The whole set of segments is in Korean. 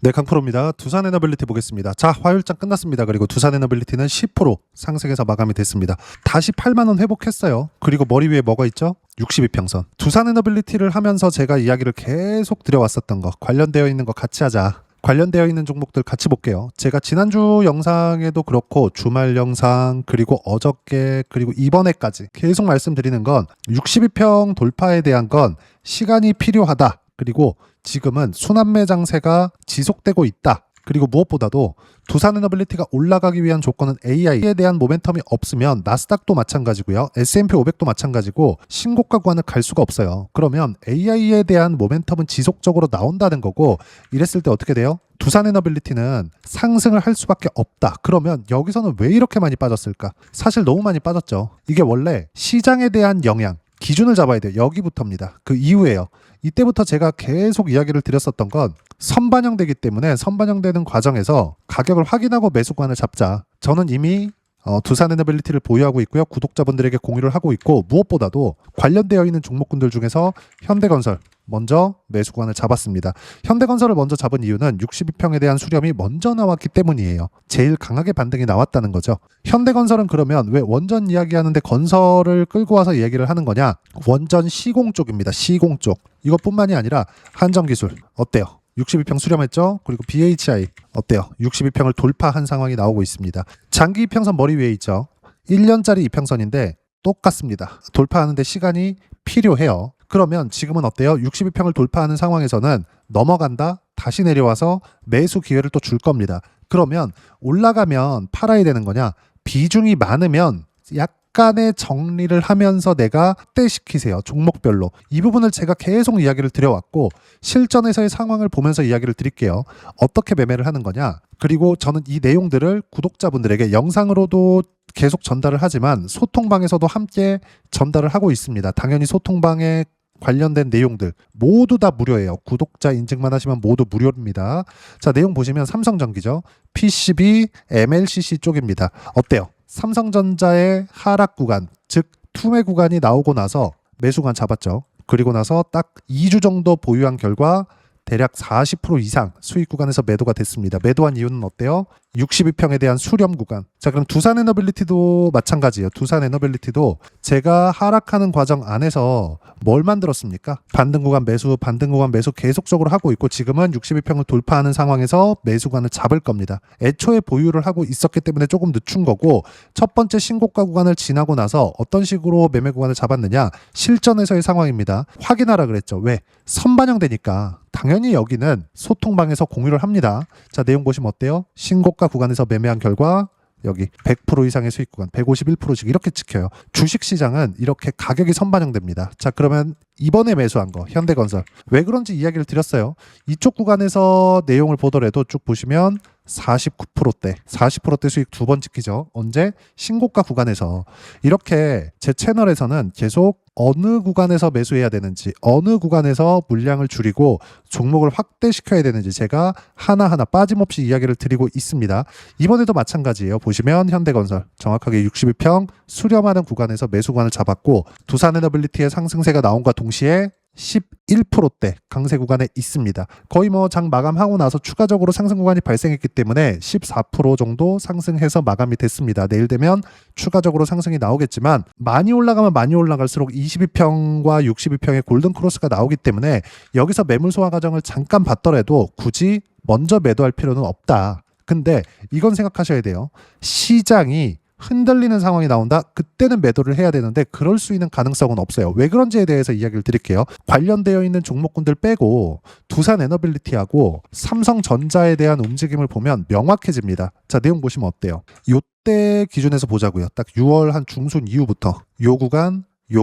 네, 강프로입니다. 두산 에너빌리티 보겠습니다. 자, 화요일장 끝났습니다. 그리고 두산 에너빌리티는 10% 상승해서 마감이 됐습니다. 다시 8만원 회복했어요. 그리고 머리 위에 뭐가 있죠? 62평선. 두산 에너빌리티를 하면서 제가 이야기를 계속 드려왔었던 거, 관련되어 있는 거 같이 하자. 관련되어 있는 종목들 같이 볼게요. 제가 지난주 영상에도 그렇고 주말 영상 그리고 어저께 그리고 이번에까지 계속 말씀드리는 건 62평 돌파에 대한 건 시간이 필요하다. 그리고 지금은 순환매 장세가 지속되고 있다. 그리고 무엇보다도 두산 에너빌리티가 올라가기 위한 조건은 AI에 대한 모멘텀이 없으면 나스닥도 마찬가지고요. S&P 500도 마찬가지고 신고가 구간을 갈 수가 없어요. 그러면 AI에 대한 모멘텀은 지속적으로 나온다는 거고, 이랬을 때 어떻게 돼요? 두산 에너빌리티는 상승을 할 수밖에 없다. 그러면 여기서는 왜 이렇게 많이 빠졌을까? 사실 너무 많이 빠졌죠. 이게 원래 시장에 대한 영향, 기준을 잡아야 돼요. 여기부터입니다. 그 이후에요. 이때부터 제가 계속 이야기를 드렸었던 건 선반영되기 때문에 선반영되는 과정에서 가격을 확인하고 매수관을 잡자. 저는 이미 두산 에너빌리티를 보유하고 있고요. 구독자분들에게 공유를 하고 있고, 무엇보다도 관련되어 있는 종목군들 중에서 현대건설 먼저 매수관을 잡았습니다. 현대건설을 먼저 잡은 이유는 62평에 대한 수렴이 먼저 나왔기 때문이에요. 제일 강하게 반등이 나왔다는 거죠. 현대건설은 그러면 왜 원전 이야기하는데 건설을 끌고 와서 얘기를 하는 거냐? 원전 시공 쪽입니다. 시공 쪽. 이것뿐만이 아니라 한정기술 어때요? 62평 수렴했죠? 그리고 BHI 어때요? 62평을 돌파한 상황이 나오고 있습니다. 장기 이평선 머리 위에 있죠? 1년짜리 이평선인데 똑같습니다. 돌파하는데 시간이 필요해요. 그러면 지금은 어때요? 62평을 돌파하는 상황에서는 넘어간다? 다시 내려와서 매수 기회를 또 줄 겁니다. 그러면 올라가면 팔아야 되는 거냐? 비중이 많으면 약간의 정리를 하면서 내가 확대시키세요. 종목별로. 이 부분을 제가 계속 이야기를 드려왔고, 실전에서의 상황을 보면서 이야기를 드릴게요. 어떻게 매매를 하는 거냐? 그리고 저는 이 내용들을 구독자분들에게 영상으로도 계속 전달을 하지만 소통방에서도 함께 전달을 하고 있습니다. 당연히 소통방에 관련된 내용들 모두 다 무료예요. 구독자 인증만 하시면 모두 무료입니다. 자, 내용 보시면 삼성전기죠. PCB, MLCC 쪽입니다. 어때요? 삼성전자의 하락 구간, 즉 투매 구간이 나오고 나서 매수관 잡았죠. 그리고 나서 딱 2주 정도 보유한 결과 대략 40% 이상 수익 구간에서 매도가 됐습니다. 매도한 이유는 어때요? 62평에 대한 수렴 구간. 자, 그럼 두산 에너빌리티도 마찬가지예요. 두산 에너빌리티도 제가 하락하는 과정 안에서 뭘 만들었습니까? 반등 구간 매수, 반등 구간 매수 계속적으로 하고 있고, 지금은 62평을 돌파하는 상황에서 매수관을 잡을 겁니다. 애초에 보유를 하고 있었기 때문에 조금 늦춘 거고, 첫 번째 신고가 구간을 지나고 나서 어떤 식으로 매매 구간을 잡았느냐? 실전에서의 상황입니다. 확인하라 그랬죠. 왜? 선반영되니까 당연히 여기는 소통방에서 공유를 합니다. 자, 내용 보시면 어때요? 신고가 구간에서 매매한 결과 여기 100% 이상의 수익 구간 151%씩 이렇게 찍혀요. 주식시장은 이렇게 가격이 선반영됩니다. 자, 그러면 이번에 매수한 거 현대건설 왜 그런지 이야기를 드렸어요. 이쪽 구간에서 내용을 보더라도 쭉 보시면 40% 수익 두 번 찍히죠. 언제? 신고가 구간에서. 이렇게 제 채널에서는 계속 어느 구간에서 매수해야 되는지, 어느 구간에서 물량을 줄이고 종목을 확대시켜야 되는지 제가 하나하나 빠짐없이 이야기를 드리고 있습니다. 이번에도 마찬가지예요. 보시면 현대건설 정확하게 62평 수렴하는 구간에서 매수관을 잡았고, 두산에너빌리티의 상승세가 나온과 동시에 11%대 강세 구간에 있습니다. 거의 장 마감하고 나서 추가적으로 상승 구간이 발생했기 때문에 14% 정도 상승해서 마감이 됐습니다. 내일 되면 추가적으로 상승이 나오겠지만, 많이 올라가면 많이 올라갈수록 22평과 62평의 골든 크로스가 나오기 때문에 여기서 매물 소화 과정을 잠깐 봤더라도 굳이 먼저 매도할 필요는 없다. 근데 이건 생각하셔야 돼요. 시장이 흔들리는 상황이 나온다? 그때는 매도를 해야 되는데 그럴 수 있는 가능성은 없어요. 왜 그런지에 대해서 이야기를 드릴게요. 관련되어 있는 종목군들 빼고 두산 에너빌리티하고 삼성전자에 대한 움직임을 보면 명확해집니다. 자, 내용 보시면 어때요? 요때 기준에서 보자고요. 딱 6월 한 중순 이후부터 요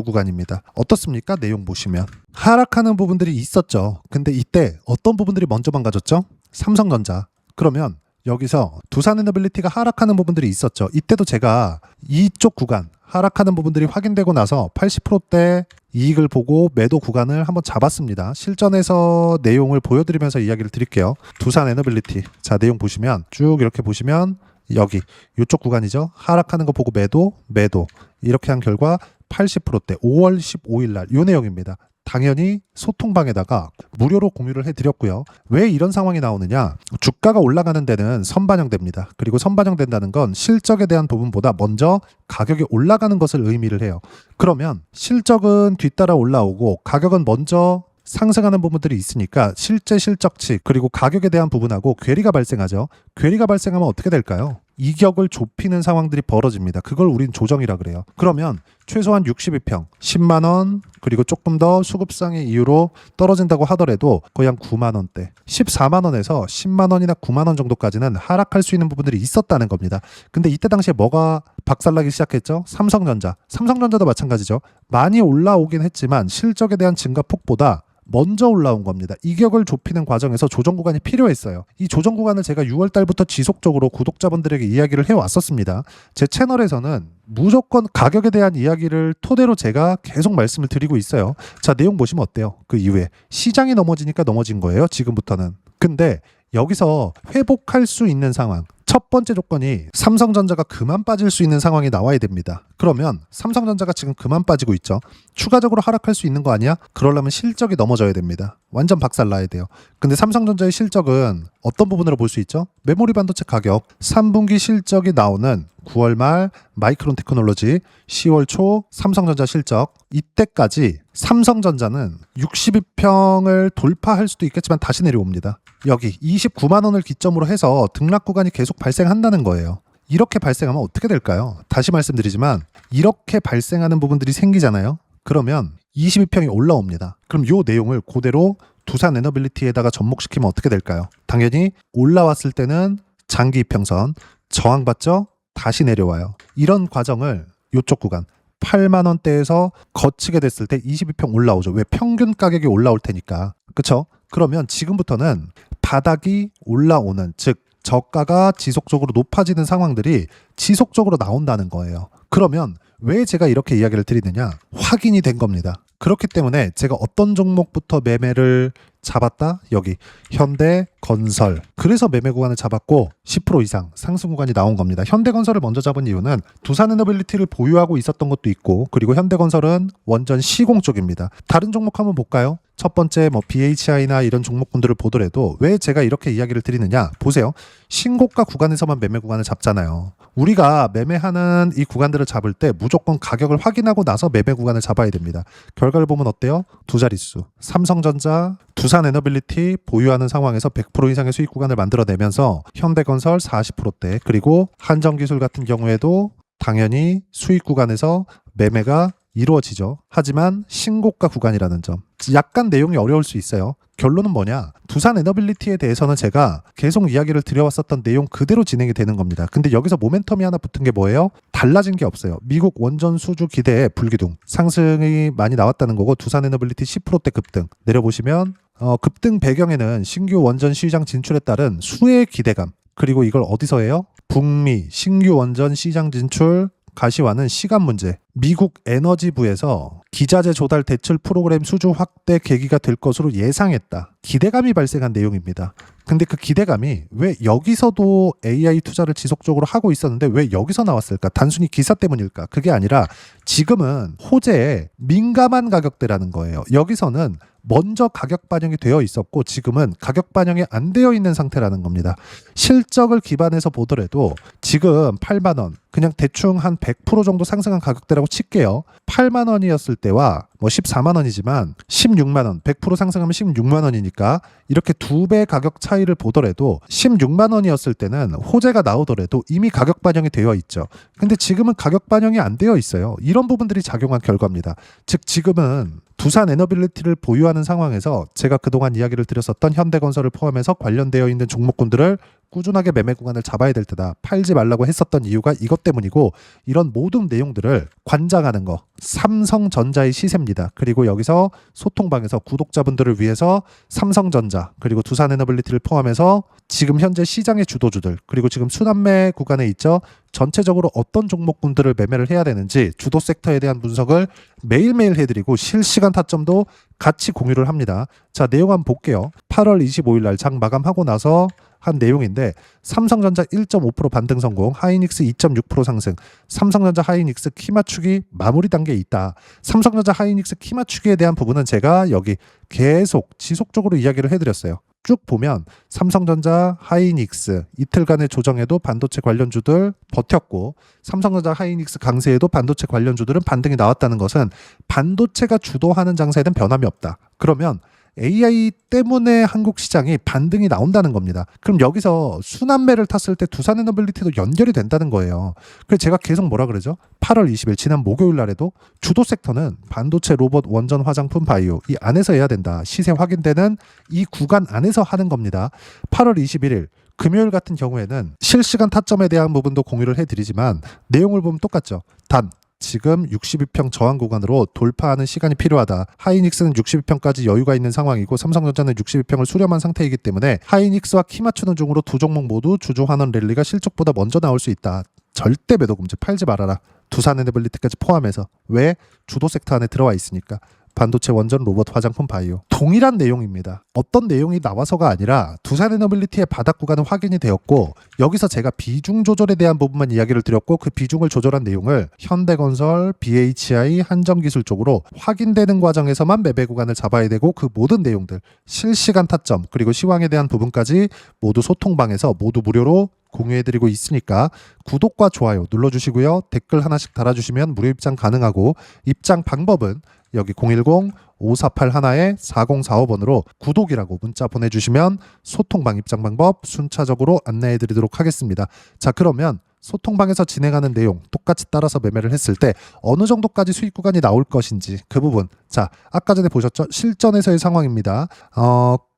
구간입니다. 어떻습니까? 내용 보시면 하락하는 부분들이 있었죠. 근데 이때 어떤 부분들이 먼저 망가졌죠? 삼성전자. 그러면 여기서 두산 에너빌리티가 하락하는 부분들이 있었죠. 이때도 제가 이쪽 구간 하락하는 부분들이 확인되고 나서 80%대 이익을 보고 매도 구간을 한번 잡았습니다. 실전에서 내용을 보여드리면서 이야기를 드릴게요. 두산 에너빌리티. 자, 내용 보시면 쭉 이렇게 보시면 여기 이쪽 구간이죠. 하락하는 거 보고 매도 이렇게 한 결과 80%대 5월 15일 날 이 내용입니다. 당연히 소통방에다가 무료로 공유를 해드렸고요. 왜 이런 상황이 나오느냐? 주가가 올라가는 데는 선반영됩니다. 그리고 선반영된다는 건 실적에 대한 부분보다 먼저 가격이 올라가는 것을 의미를 해요. 그러면 실적은 뒤따라 올라오고 가격은 먼저 상승하는 부분들이 있으니까 실제 실적치 그리고 가격에 대한 부분하고 괴리가 발생하죠. 괴리가 발생하면 어떻게 될까요? 이격을 좁히는 상황들이 벌어집니다. 그걸 우린 조정이라 그래요. 그러면 최소한 62평, 10만 원, 그리고 조금 더 수급상의 이유로 떨어진다고 하더라도 거의 한 9만 원대, 14만 원에서 10만 원이나 9만 원 정도까지는 하락할 수 있는 부분들이 있었다는 겁니다. 근데 이때 당시에 뭐가 박살나기 시작했죠? 삼성전자. 삼성전자도 마찬가지죠. 많이 올라오긴 했지만 실적에 대한 증가폭보다 먼저 올라온 겁니다. 이격을 좁히는 과정에서 조정 구간이 필요했어요. 이 조정 구간을 제가 6월 달부터 지속적으로 구독자분들에게 이야기를 해왔었습니다. 제 채널에서는 무조건 가격에 대한 이야기를 토대로 제가 계속 말씀을 드리고 있어요. 자, 내용 보시면 어때요? 그 이후에 시장이 넘어지니까 넘어진 거예요. 지금부터는. 근데 여기서 회복할 수 있는 상황, 첫 번째 조건이 삼성전자가 그만 빠질 수 있는 상황이 나와야 됩니다. 그러면 삼성전자가 지금 그만 빠지고 있죠. 추가적으로 하락할 수 있는 거 아니야? 그러려면 실적이 넘어져야 됩니다. 완전 박살나야 돼요. 근데 삼성전자의 실적은 어떤 부분으로 볼 수 있죠? 메모리 반도체 가격, 3분기 실적이 나오는 9월 말 마이크론 테크놀로지, 10월 초 삼성전자 실적, 이때까지 삼성전자는 62평을 돌파할 수도 있겠지만 다시 내려옵니다. 여기 29만 원을 기점으로 해서 등락 구간이 계속 발생한다는 거예요. 이렇게 발생하면 어떻게 될까요? 다시 말씀드리지만 이렇게 발생하는 부분들이 생기잖아요. 그러면 22평이 올라옵니다. 그럼 이 내용을 그대로 두산 에너빌리티에다가 접목시키면 어떻게 될까요? 당연히 올라왔을 때는 장기 이평선, 저항받죠? 다시 내려와요. 이런 과정을 이쪽 구간 8만 원대에서 거치게 됐을 때 22평 올라오죠. 왜? 평균 가격이 올라올 테니까. 그렇죠? 그러면 지금부터는 바닥이 올라오는, 즉 저가가 지속적으로 높아지는 상황들이 지속적으로 나온다는 거예요. 그러면 왜 제가 이렇게 이야기를 드리느냐? 확인이 된 겁니다. 그렇기 때문에 제가 어떤 종목부터 매매를 잡았다? 여기 현대건설. 그래서 매매 구간을 잡았고 10% 이상 상승 구간이 나온 겁니다. 현대건설을 먼저 잡은 이유는 두산에너빌리티를 보유하고 있었던 것도 있고, 그리고 현대건설은 원전 시공 쪽입니다. 다른 종목 한번 볼까요? 첫 번째 BHI나 이런 종목군들을 보더라도 왜 제가 이렇게 이야기를 드리느냐? 보세요. 신고가 구간에서만 매매 구간을 잡잖아요. 우리가 매매하는 이 구간들을 잡을 때 무조건 가격을 확인하고 나서 매매 구간을 잡아야 됩니다. 결과를 보면 어때요? 두 자릿수. 삼성전자, 두산에너빌리티 보유하는 상황에서 100% 이상의 수익 구간을 만들어내면서 현대건설 40%대, 그리고 한정기술 같은 경우에도 당연히 수익 구간에서 매매가 이루어지죠. 하지만 신고가 구간이라는 점. 약간 내용이 어려울 수 있어요. 결론은 뭐냐? 두산 에너빌리티에 대해서는 제가 계속 이야기를 드려왔었던 내용 그대로 진행이 되는 겁니다. 근데 여기서 모멘텀이 하나 붙은 게 뭐예요? 달라진 게 없어요. 미국 원전 수주 기대에 불기둥. 상승이 많이 나왔다는 거고, 두산 에너빌리티 10%대 급등. 내려보시면 급등 배경에는 신규 원전 시장 진출에 따른 수혜의 기대감. 그리고 이걸 어디서 해요? 북미 신규 원전 시장 진출 가시화는 시간 문제. 미국 에너지부에서 기자재 조달 대출 프로그램 수주 확대 계기가 될 것으로 예상했다. 기대감이 발생한 내용입니다. 근데 그 기대감이 왜 여기서도 AI 투자를 지속적으로 하고 있었는데 왜 여기서 나왔을까? 단순히 기사 때문일까? 그게 아니라 지금은 호재에 민감한 가격대라는 거예요. 여기서는 먼저 가격 반영이 되어 있었고 지금은 가격 반영이 안 되어 있는 상태라는 겁니다. 실적을 기반해서 보더라도 지금 8만 원, 그냥 대충 한 100% 정도 상승한 가격대라고 칠게요. 8만 원이었을 때와 14만 원이지만 16만 원, 100% 상승하면 16만 원이니까 이렇게 두 배 가격 차이를 보더라도 16만 원이었을 때는 호재가 나오더라도 이미 가격 반영이 되어 있죠. 근데 지금은 가격 반영이 안 되어 있어요. 이런 부분들이 작용한 결과입니다. 즉 지금은 두산 에너빌리티를 보유하는 상황에서 제가 그동안 이야기를 드렸었던 현대건설을 포함해서 관련되어 있는 종목군들을 꾸준하게 매매 구간을 잡아야 될 때다. 팔지 말라고 했었던 이유가 이것 때문이고, 이런 모든 내용들을 관장하는 거 삼성전자의 시세입니다. 그리고 여기서 소통방에서 구독자분들을 위해서 삼성전자 그리고 두산에너빌리티를 포함해서 지금 현재 시장의 주도주들, 그리고 지금 순환매 구간에 있죠. 전체적으로 어떤 종목군들을 매매를 해야 되는지 주도 섹터에 대한 분석을 매일매일 해드리고 실시간 타점도 같이 공유를 합니다. 자, 내용 한번 볼게요. 8월 25일 날 장 마감하고 나서 한 내용인데 삼성전자 1.5% 반등 성공, 하이닉스 2.6% 상승, 삼성전자 하이닉스 키 맞추기 마무리 단계에 있다. 삼성전자 하이닉스 키 맞추기에 대한 부분은 제가 여기 계속 지속적으로 이야기를 해드렸어요. 쭉 보면 삼성전자, 하이닉스 이틀간의 조정에도 반도체 관련주들 버텼고 삼성전자, 하이닉스 강세에도 반도체 관련주들은 반등이 나왔다는 것은 반도체가 주도하는 장세에는 변함이 없다. 그러면 AI 때문에 한국 시장이 반등이 나온다는 겁니다. 그럼 여기서 순환매를 탔을 때 두산에너빌리티도 연결이 된다는 거예요. 그래서 제가 계속 뭐라 그러죠? 8월 20일 지난 목요일 날에도 주도 섹터는 반도체, 로봇, 원전, 화장품, 바이오 이 안에서 해야 된다. 시세 확인되는 이 구간 안에서 하는 겁니다. 8월 21일 금요일 같은 경우에는 실시간 타점에 대한 부분도 공유를 해드리지만 내용을 보면 똑같죠. 단 지금 62평 저항 구간으로 돌파하는 시간이 필요하다. 하이닉스는 62평까지 여유가 있는 상황이고 삼성전자는 62평을 수렴한 상태이기 때문에 하이닉스와 키 맞추는 중으로 두 종목 모두 주주환원 랠리가 실적보다 먼저 나올 수 있다. 절대 매도 금지, 팔지 말아라. 두산에너빌리티까지 포함해서. 왜? 주도 섹터 안에 들어와 있으니까. 반도체, 원전, 로봇, 화장품, 바이오 동일한 내용입니다. 어떤 내용이 나와서가 아니라 두산에너빌리티의 바닥 구간은 확인이 되었고 여기서 제가 비중 조절에 대한 부분만 이야기를 드렸고 그 비중을 조절한 내용을 현대건설, BHI, 한정기술 쪽으로 확인되는 과정에서만 매매 구간을 잡아야 되고 그 모든 내용들 실시간 타점 그리고 시황에 대한 부분까지 모두 소통방에서 모두 무료로 공유해드리고 있으니까 구독과 좋아요 눌러주시고요. 댓글 하나씩 달아주시면 무료 입장 가능하고 입장 방법은 여기 010-5481-4045번으로 구독이라고 문자 보내주시면 소통방 입장 방법 순차적으로 안내해드리도록 하겠습니다. 자, 그러면 소통방에서 진행하는 내용 똑같이 따라서 매매를 했을 때 어느 정도까지 수익 구간이 나올 것인지 그 부분. 자, 아까 전에 보셨죠? 실전에서의 상황입니다.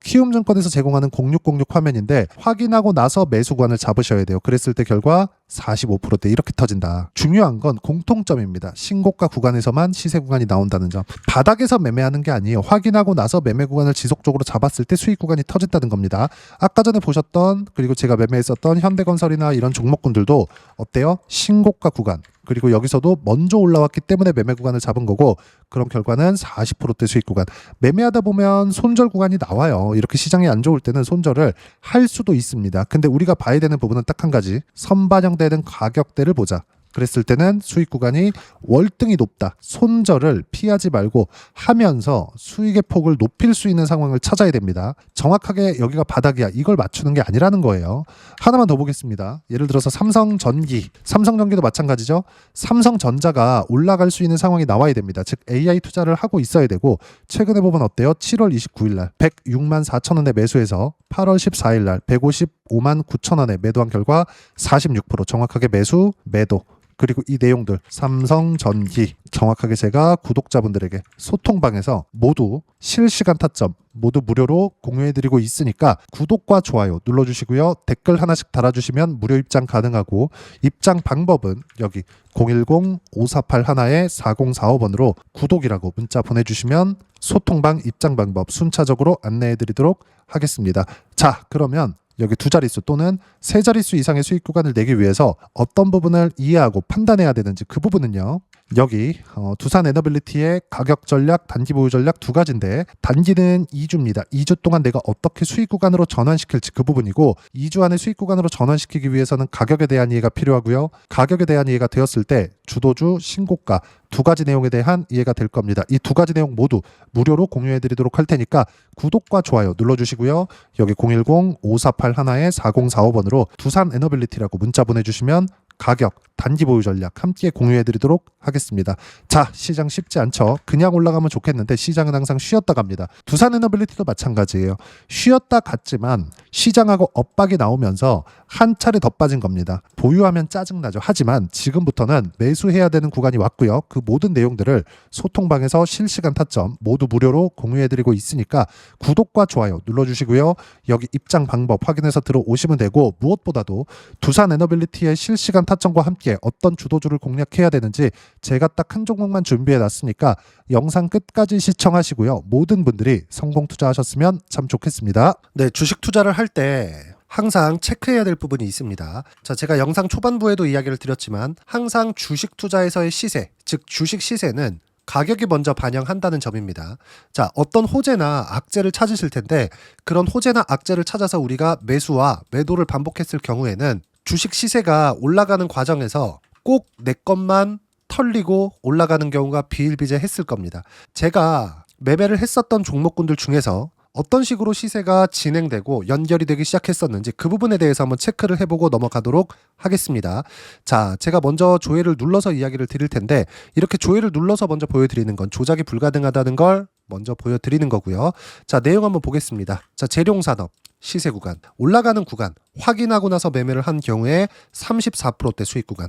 키움증권에서 제공하는 0606 화면인데 확인하고 나서 매수관을 잡으셔야 돼요. 그랬을 때 결과 45%대 이렇게 터진다. 중요한 건 공통점입니다. 신고가 구간에서만 시세 구간이 나온다는 점. 바닥에서 매매하는 게 아니에요. 확인하고 나서 매매 구간을 지속적으로 잡았을 때 수익 구간이 터진다는 겁니다. 아까 전에 보셨던 그리고 제가 매매했었던 현대건설이나 이런 종목군들도 어때요? 신고가 구간. 그리고 여기서도 먼저 올라왔기 때문에 매매 구간을 잡은 거고 그런 결과는 40%대 수익 구간. 매매하다 보면 손절 구간이 나와요. 이렇게 시장이 안 좋을 때는 손절을 할 수도 있습니다. 근데 우리가 봐야 되는 부분은 딱 한 가지. 선반영되는 가격대를 보자. 그랬을 때는 수익 구간이 월등히 높다. 손절을 피하지 말고 하면서 수익의 폭을 높일 수 있는 상황을 찾아야 됩니다. 정확하게 여기가 바닥이야. 이걸 맞추는 게 아니라는 거예요. 하나만 더 보겠습니다. 예를 들어서 삼성전기도 마찬가지죠. 삼성전자가 올라갈 수 있는 상황이 나와야 됩니다. 즉 AI 투자를 하고 있어야 되고 최근에 보면 어때요? 7월 29일 날 106만 4천 원에 매수해서 8월 14일 날 155만 9천 원에 매도한 결과 46% 정확하게 매수, 매도. 그리고 이 내용들 삼성전기 정확하게 제가 구독자분들에게 소통방에서 모두 실시간 타점 모두 무료로 공유해드리고 있으니까 구독과 좋아요 눌러주시고요. 댓글 하나씩 달아주시면 무료 입장 가능하고 입장 방법은 여기 010-5481-4045번으로 구독이라고 문자 보내주시면 소통방 입장 방법 순차적으로 안내해드리도록 하겠습니다. 자, 그러면 여기 두 자릿수 또는 세 자릿수 이상의 수익 구간을 내기 위해서 어떤 부분을 이해하고 판단해야 되는지 그 부분은요. 여기 두산에너빌리티의 가격 전략, 단기 보유 전략 두 가지인데 단기는 2주입니다. 2주 동안 내가 어떻게 수익 구간으로 전환시킬지 그 부분이고 2주 안에 수익 구간으로 전환시키기 위해서는 가격에 대한 이해가 필요하고요. 가격에 대한 이해가 되었을 때 주도주, 신고가 두 가지 내용에 대한 이해가 될 겁니다. 이 두 가지 내용 모두 무료로 공유해드리도록 할 테니까 구독과 좋아요 눌러주시고요. 여기 010-5481-4045번으로 두산에너빌리티라고 문자 보내주시면 가격, 단기 보유 전략 함께 공유해드리도록 하겠습니다. 자, 시장 쉽지 않죠. 그냥 올라가면 좋겠는데 시장은 항상 쉬었다 갑니다. 두산에너빌리티도 마찬가지예요. 쉬었다 갔지만 시장하고 엇박이 나오면서 한 차례 더 빠진 겁니다. 보유하면 짜증나죠. 하지만 지금부터는 매수해야 되는 구간이 왔고요. 그 모든 내용들을 소통방에서 실시간 타점 모두 무료로 공유해드리고 있으니까 구독과 좋아요 눌러주시고요. 여기 입장 방법 확인해서 들어오시면 되고 무엇보다도 두산에너빌리티의 실시간 타점과 함께 어떤 주도주를 공략해야 되는지 제가 딱 한 종목만 준비해 놨으니까 영상 끝까지 시청하시고요. 모든 분들이 성공 투자하셨으면 참 좋겠습니다. 네, 주식 투자를 할 때 항상 체크해야 될 부분이 있습니다. 자, 제가 영상 초반부에도 이야기를 드렸지만 항상 주식 투자에서의 시세, 즉 주식 시세는 가격이 먼저 반영한다는 점입니다. 자, 어떤 호재나 악재를 찾으실 텐데 그런 호재나 악재를 찾아서 우리가 매수와 매도를 반복했을 경우에는 주식 시세가 올라가는 과정에서 꼭 내 것만 털리고 올라가는 경우가 비일비재했을 겁니다. 제가 매매를 했었던 종목군들 중에서 어떤 식으로 시세가 진행되고 연결이 되기 시작했었는지 그 부분에 대해서 한번 체크를 해보고 넘어가도록 하겠습니다. 자, 제가 먼저 조회를 눌러서 이야기를 드릴 텐데 이렇게 조회를 눌러서 먼저 보여드리는 건 조작이 불가능하다는 걸 먼저 보여드리는 거고요. 자, 내용 한번 보겠습니다. 자, 재룡산업 시세 구간, 올라가는 구간 확인하고 나서 매매를 한 경우에 34%대 수익 구간.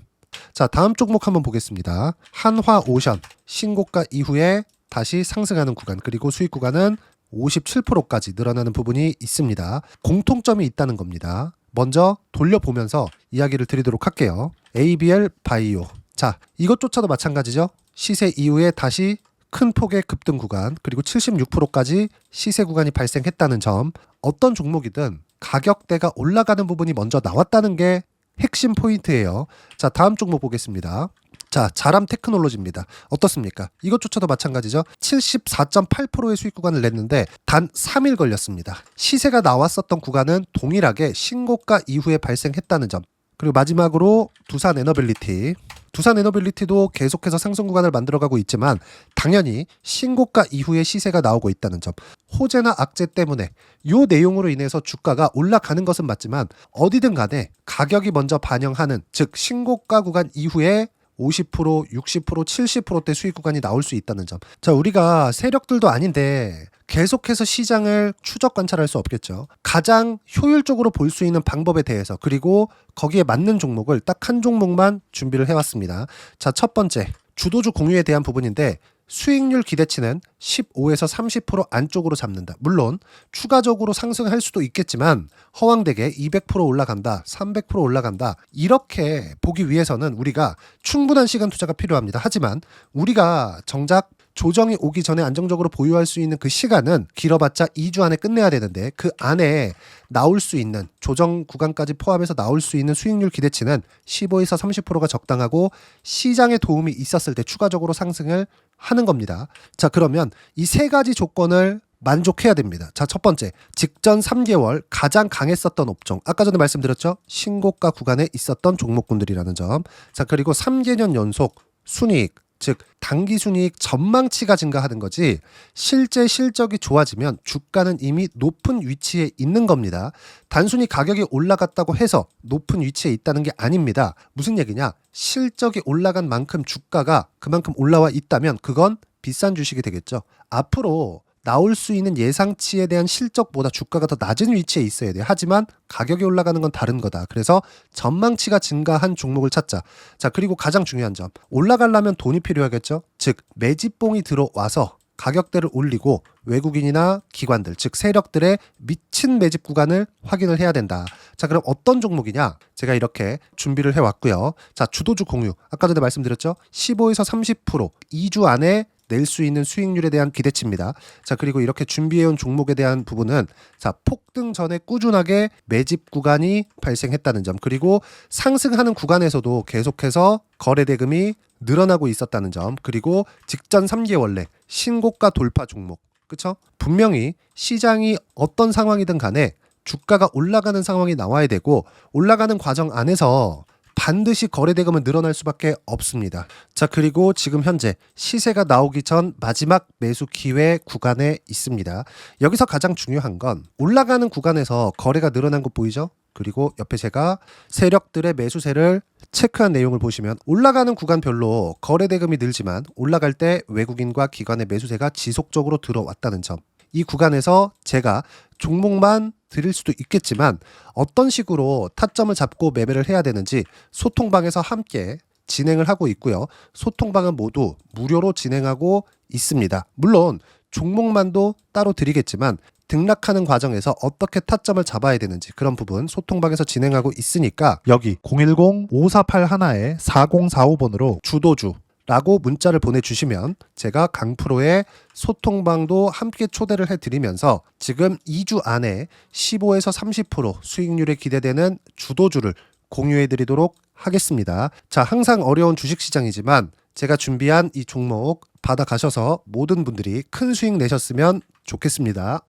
자, 다음 종목 한번 보겠습니다. 한화오션 신고가 이후에 다시 상승하는 구간, 그리고 수익 구간은 57%까지 늘어나는 부분이 있습니다. 공통점이 있다는 겁니다. 먼저 돌려보면서 이야기를 드리도록 할게요. ABL 바이오. 자, 이것조차도 마찬가지죠. 시세 이후에 다시 큰 폭의 급등 구간, 그리고 76%까지 시세 구간이 발생했다는 점. 어떤 종목이든 가격대가 올라가는 부분이 먼저 나왔다는 게 핵심 포인트예요. 자, 다음 종목 보겠습니다. 자, 자람 테크놀로지입니다. 어떻습니까? 이것조차도 마찬가지죠. 74.8%의 수익 구간을 냈는데 단 3일 걸렸습니다. 시세가 나왔었던 구간은 동일하게 신고가 이후에 발생했다는 점. 그리고 마지막으로 두산에너빌리티. 두산에너빌리티도 계속해서 상승 구간을 만들어가고 있지만 당연히 신고가 이후에 시세가 나오고 있다는 점. 호재나 악재 때문에 이 내용으로 인해서 주가가 올라가는 것은 맞지만 어디든 간에 가격이 먼저 반영하는, 즉 신고가 구간 이후에 50%, 60%, 70%대 수익 구간이 나올 수 있다는 점. 자, 우리가 세력들도 아닌데 계속해서 시장을 추적 관찰할 수 없겠죠. 가장 효율적으로 볼 수 있는 방법에 대해서, 그리고 거기에 맞는 종목을 딱 한 종목만 준비를 해왔습니다. 자, 첫 번째 주도주 공유에 대한 부분인데 수익률 기대치는 15에서 30% 안쪽으로 잡는다. 물론 추가적으로 상승할 수도 있겠지만 허황되게 200% 올라간다, 300% 올라간다, 이렇게 보기 위해서는 우리가 충분한 시간 투자가 필요합니다. 하지만 우리가 정작 조정이 오기 전에 안정적으로 보유할 수 있는 그 시간은 길어봤자 2주 안에 끝내야 되는데 그 안에 나올 수 있는, 조정 구간까지 포함해서 나올 수 있는 수익률 기대치는 15에서 30%가 적당하고 시장에 도움이 있었을 때 추가적으로 상승을 하는 겁니다. 자, 그러면 이 세 가지 조건을 만족해야 됩니다. 자, 첫 번째, 직전 3개월 가장 강했었던 업종. 아까 전에 말씀드렸죠? 신고가 구간에 있었던 종목군들이라는 점. 자, 그리고 3개년 연속 순이익, 즉 단기 순이익 전망치가 증가하는 거지 실제 실적이 좋아지면 주가는 이미 높은 위치에 있는 겁니다. 단순히 가격이 올라갔다고 해서 높은 위치에 있다는 게 아닙니다. 무슨 얘기냐? 실적이 올라간 만큼 주가가 그만큼 올라와 있다면 그건 비싼 주식이 되겠죠. 앞으로 나올 수 있는 예상치에 대한 실적보다 주가가 더 낮은 위치에 있어야 돼요. 하지만 가격이 올라가는 건 다른 거다. 그래서 전망치가 증가한 종목을 찾자. 자, 그리고 가장 중요한 점. 올라가려면 돈이 필요하겠죠. 즉 매집봉이 들어와서 가격대를 올리고 외국인이나 기관들, 즉 세력들의 미친 매집 구간을 확인을 해야 된다. 자, 그럼 어떤 종목이냐? 제가 이렇게 준비를 해왔고요. 자, 주도주 공유. 아까 전에 말씀드렸죠. 15에서 30% 2주 안에 낼 수 있는 수익률에 대한 기대치입니다. 자, 그리고 이렇게 준비해온 종목에 대한 부분은 자, 폭등 전에 꾸준하게 매집 구간이 발생했다는 점, 그리고 상승하는 구간에서도 계속해서 거래 대금이 늘어나고 있었다는 점, 그리고 직전 3개월 내 신고가 돌파 종목. 그쵸? 분명히 시장이 어떤 상황이든 간에 주가가 올라가는 상황이 나와야 되고 올라가는 과정 안에서 반드시 거래 대금은 늘어날 수밖에 없습니다. 자, 그리고 지금 현재 시세가 나오기 전 마지막 매수 기회 구간에 있습니다. 여기서 가장 중요한 건 올라가는 구간에서 거래가 늘어난 거 보이죠? 그리고 옆에 제가 세력들의 매수세를 체크한 내용을 보시면 올라가는 구간별로 거래 대금이 늘지만 올라갈 때 외국인과 기관의 매수세가 지속적으로 들어왔다는 점. 이 구간에서 제가 종목만 드릴 수도 있겠지만 어떤 식으로 타점을 잡고 매매를 해야 되는지 소통방에서 함께 진행을 하고 있고요. 소통방은 모두 무료로 진행하고 있습니다. 물론 종목만도 따로 드리겠지만 등락하는 과정에서 어떻게 타점을 잡아야 되는지 그런 부분 소통방에서 진행하고 있으니까 여기 010-5481-4045번으로 주도주 라고 문자를 보내주시면 제가 강프로의 소통방도 함께 초대를 해드리면서 지금 2주 안에 15에서 30% 수익률에 기대되는 주도주를 공유해드리도록 하겠습니다. 자, 항상 어려운 주식시장이지만 제가 준비한 이 종목 받아가셔서 모든 분들이 큰 수익 내셨으면 좋겠습니다.